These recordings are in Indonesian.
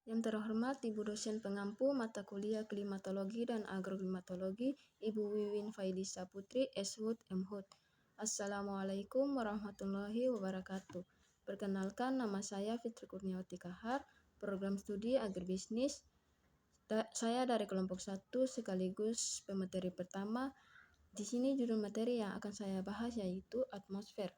Yang terhormat Ibu dosen pengampu mata kuliah klimatologi dan agroklimatologi, Ibu Wiwin Failisa Putri, SHUT, MHUT. Assalamualaikum warahmatullahi wabarakatuh. Perkenalkan, nama saya Fitri Kurniawati Kahar, program studi agribisnis. Saya dari kelompok 1 sekaligus pemateri pertama. Di sini judul materi yang akan saya bahas yaitu atmosfer.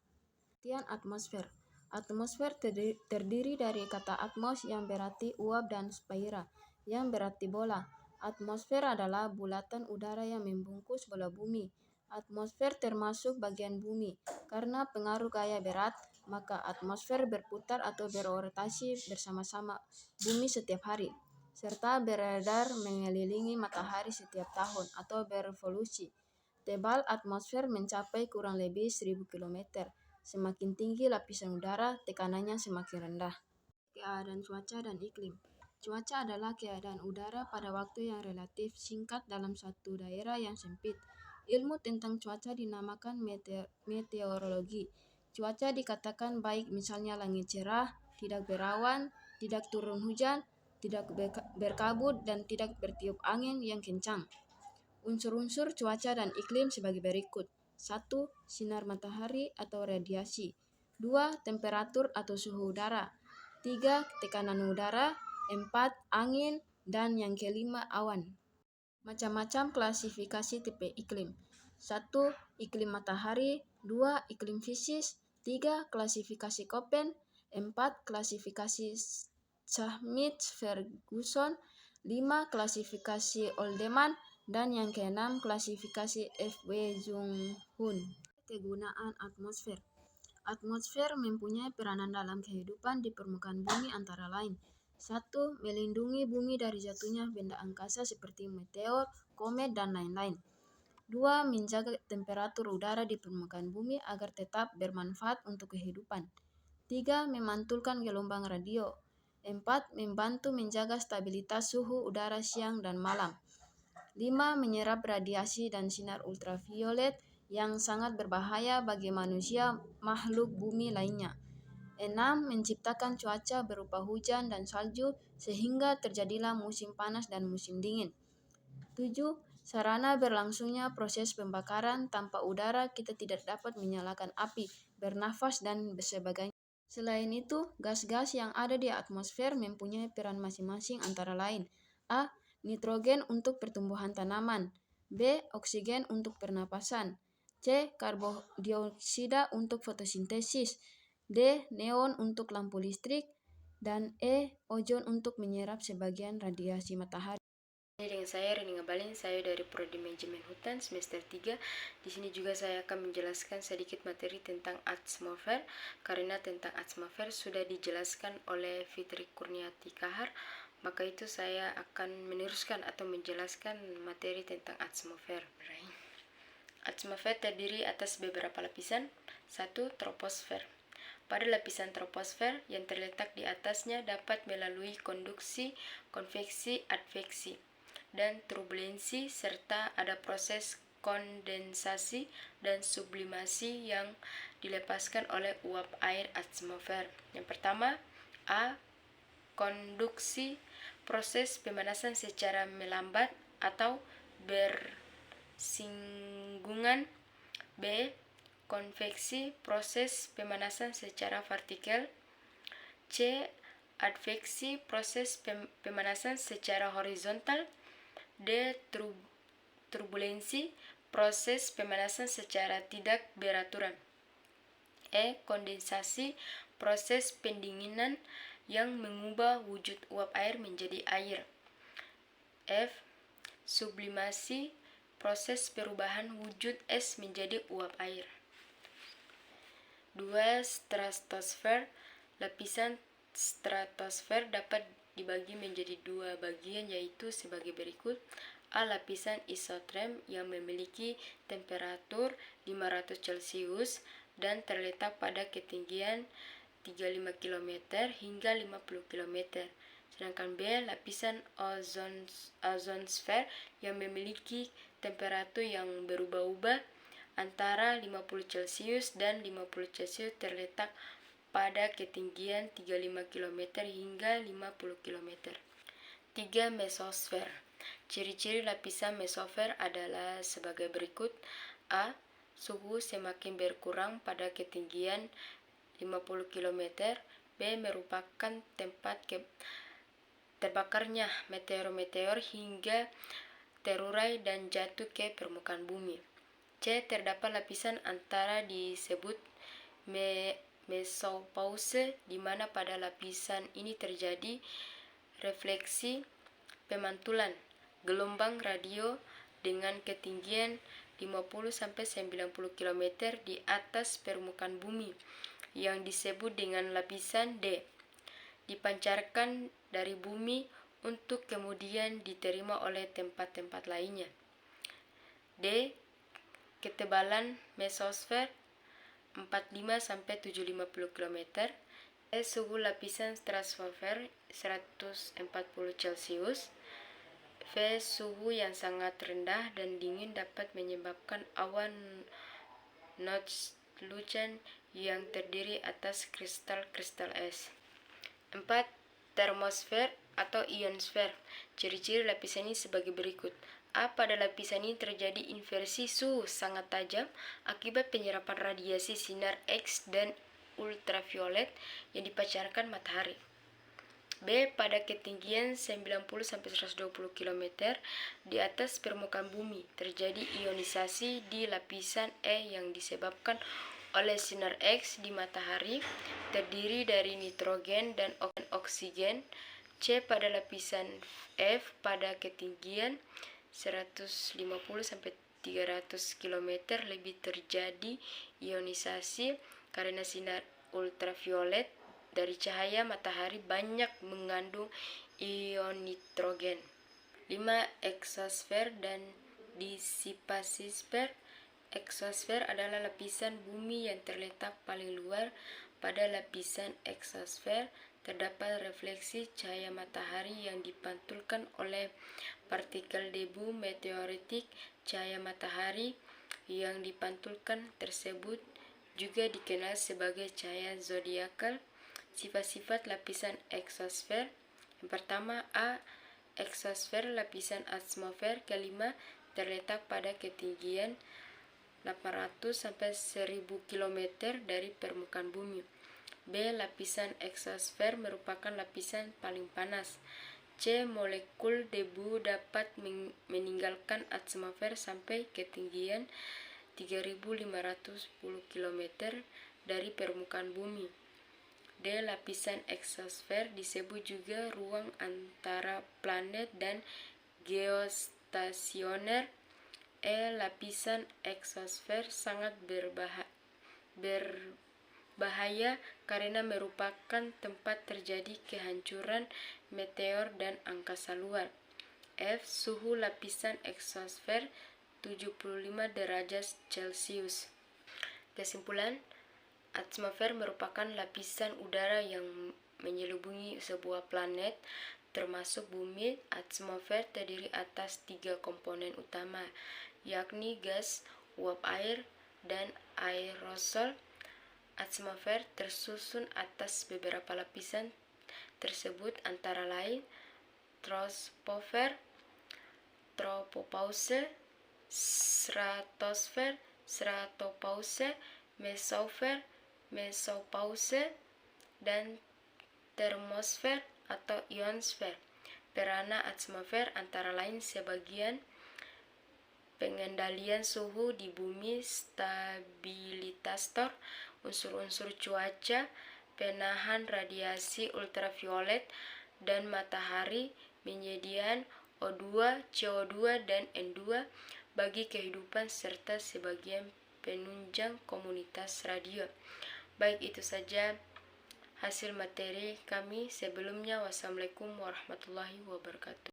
Pengertian atmosfer. Atmosfer terdiri dari kata atmos yang berarti uap dan sphaira yang berarti bola. Atmosfer adalah bulatan udara yang membungkus bola bumi. Atmosfer termasuk bagian bumi. Karena pengaruh gaya berat, maka atmosfer berputar atau berorotasi bersama-sama bumi setiap hari, serta beredar mengelilingi matahari setiap tahun atau berevolusi. Tebal atmosfer mencapai kurang lebih 1000 km. Semakin tinggi lapisan udara, tekanannya semakin rendah. Keadaan cuaca dan iklim. Cuaca adalah keadaan udara pada waktu yang relatif singkat dalam satu daerah yang sempit. Ilmu tentang cuaca dinamakan meteorologi. Cuaca dikatakan baik misalnya langit cerah, tidak berawan, tidak turun hujan, tidak berkabut, dan tidak bertiup angin yang kencang. Unsur-unsur cuaca dan iklim sebagai berikut. 1. Sinar matahari atau radiasi. 2. Temperatur atau suhu udara. 3. Tekanan udara. 4. Angin. Dan yang kelima, awan. Macam-macam klasifikasi tipe iklim. 1. Iklim matahari. 2. Iklim fisis. 3. Klasifikasi Köppen. 4. Klasifikasi Schmidt-Ferguson. 5. Klasifikasi Oldeman. Dan yang keenam, klasifikasi F.W. Jung-Hoon. Kegunaan atmosfer. Atmosfer mempunyai peranan dalam kehidupan di permukaan bumi antara lain. 1. Melindungi bumi dari jatuhnya benda angkasa seperti meteor, komet, dan lain-lain. 2. Menjaga temperatur udara di permukaan bumi agar tetap bermanfaat untuk kehidupan. 3. Memantulkan gelombang radio. 4. Membantu menjaga stabilitas suhu udara siang dan malam. 5. Menyerap radiasi dan sinar ultraviolet yang sangat berbahaya bagi manusia makhluk bumi lainnya. 6. Menciptakan cuaca berupa hujan dan salju sehingga terjadilah musim panas dan musim dingin. 7. Sarana berlangsungnya proses pembakaran, tanpa udara kita tidak dapat menyalakan api, bernafas, dan sebagainya. Selain itu, gas-gas yang ada di atmosfer mempunyai peran masing-masing antara lain. A. Nitrogen untuk pertumbuhan tanaman. B. Oksigen untuk pernapasan. C. Karbon dioksida untuk fotosintesis. D. Neon untuk lampu listrik. Dan E. Ozon untuk menyerap sebagian radiasi matahari. Dengan saya Rini Ngabalin, saya dari Prodi Manajemen Hutan semester 3. Di sini juga saya akan menjelaskan sedikit materi tentang atmosfer, karena tentang atmosfer sudah dijelaskan oleh Fitri Kurniawati Kahar. Maka itu saya akan meneruskan atau menjelaskan materi tentang atmosfer. Atmosfer terdiri atas beberapa lapisan. 1. Troposfer. Pada lapisan troposfer yang terletak di atasnya dapat melalui konduksi, konveksi, adveksi, dan turbulensi, serta ada proses kondensasi dan sublimasi yang dilepaskan oleh uap air atmosfer. Yang pertama, A. Konduksi, proses pemanasan secara melambat atau bersinggungan. B. Konveksi, proses pemanasan secara vertikal. C. Adveksi, proses pemanasan secara horizontal. D. Turbulensi, proses pemanasan secara tidak beraturan. E. Kondensasi, proses pendinginan yang mengubah wujud uap air menjadi air. F. Sublimasi, proses perubahan wujud es menjadi uap air. 2. Stratosfer. Lapisan stratosfer dapat dibagi menjadi dua bagian, yaitu sebagai berikut. A. Lapisan isoterm yang memiliki temperatur 500 Celcius dan terletak pada ketinggian 35 km hingga 50 km. Sedangkan B. Lapisan ozonsfer yang memiliki temperatur yang berubah-ubah antara 50 Celcius dan 50 Celcius, terletak pada ketinggian 35 km hingga 50 km. 3. Mesosfer. Ciri-ciri lapisan mesosfer adalah sebagai berikut. A. Suhu semakin berkurang pada ketinggian 50 km. B. Merupakan tempat terbakarnya meteor-meteor hingga terurai dan jatuh ke permukaan bumi. C. Terdapat lapisan antara disebut mesopause, di mana pada lapisan ini terjadi refleksi pemantulan gelombang radio dengan ketinggian 50-90 km di atas permukaan bumi yang disebut dengan lapisan D. Dipancarkan dari bumi untuk kemudian diterima oleh tempat-tempat lainnya. D. Ketebalan mesosfer 45-750 km. E. Suhu lapisan stratosfer 140 Celcius. V. Suhu yang sangat rendah dan dingin dapat menyebabkan awan noclucent yang terdiri atas kristal-kristal es. 4. Termosfer atau ionosfer. Ciri-ciri lapisan ini sebagai berikut. A. Pada lapisan ini terjadi inversi suhu sangat tajam akibat penyerapan radiasi sinar X dan ultraviolet yang dipancarkan matahari. B. Pada ketinggian 90-120 km di atas permukaan bumi terjadi ionisasi di lapisan E yang disebabkan oleh sinar X di matahari, terdiri dari nitrogen dan oksigen. C. Pada lapisan F pada ketinggian 150-300 km lebih terjadi ionisasi karena sinar ultraviolet dari cahaya matahari banyak mengandung ion nitrogen. 5. Eksosfer dan disipasisfer. Eksosfer adalah lapisan bumi yang terletak paling luar. Pada lapisan eksosfer terdapat refleksi cahaya matahari yang dipantulkan oleh partikel debu meteoritik. Cahaya matahari yang dipantulkan tersebut juga dikenal sebagai cahaya zodiakal. Sifat-sifat lapisan eksosfer. Yang pertama, A. Eksosfer lapisan atmosfer. Kelima, terletak pada ketinggian 800-1000 km dari permukaan bumi. B. Lapisan eksosfer merupakan lapisan paling panas. C. Molekul debu dapat meninggalkan atmosfer sampai ketinggian 3510 km dari permukaan bumi. D. Lapisan eksosfer disebut juga ruang antara planet dan geostasioner. E. Lapisan eksosfer sangat berbahaya karena merupakan tempat terjadi kehancuran meteor dan angkasa luar. F. Suhu lapisan eksosfer 75 derajat Celcius. Kesimpulan, atmosfer merupakan lapisan udara yang menyelimuti sebuah planet, termasuk bumi. Atmosfer terdiri atas 3 komponen utama, yakni gas, uap air, dan aerosol. Atmosfer tersusun atas beberapa lapisan tersebut antara lain troposfer, tropopause, stratosfer, stratopause, mesopause, dan termosfer atau ionosfer. Peranan atmosfer antara lain sebagian pengendalian suhu di bumi, stabilisator unsur-unsur cuaca, penahan radiasi ultraviolet dan matahari, penyediaan O2, CO2, dan N2 bagi kehidupan, serta sebagian penunjang komunitas radio. Baik, itu saja hasil materi kami sebelumnya. Wassalamualaikum warahmatullahi wabarakatuh.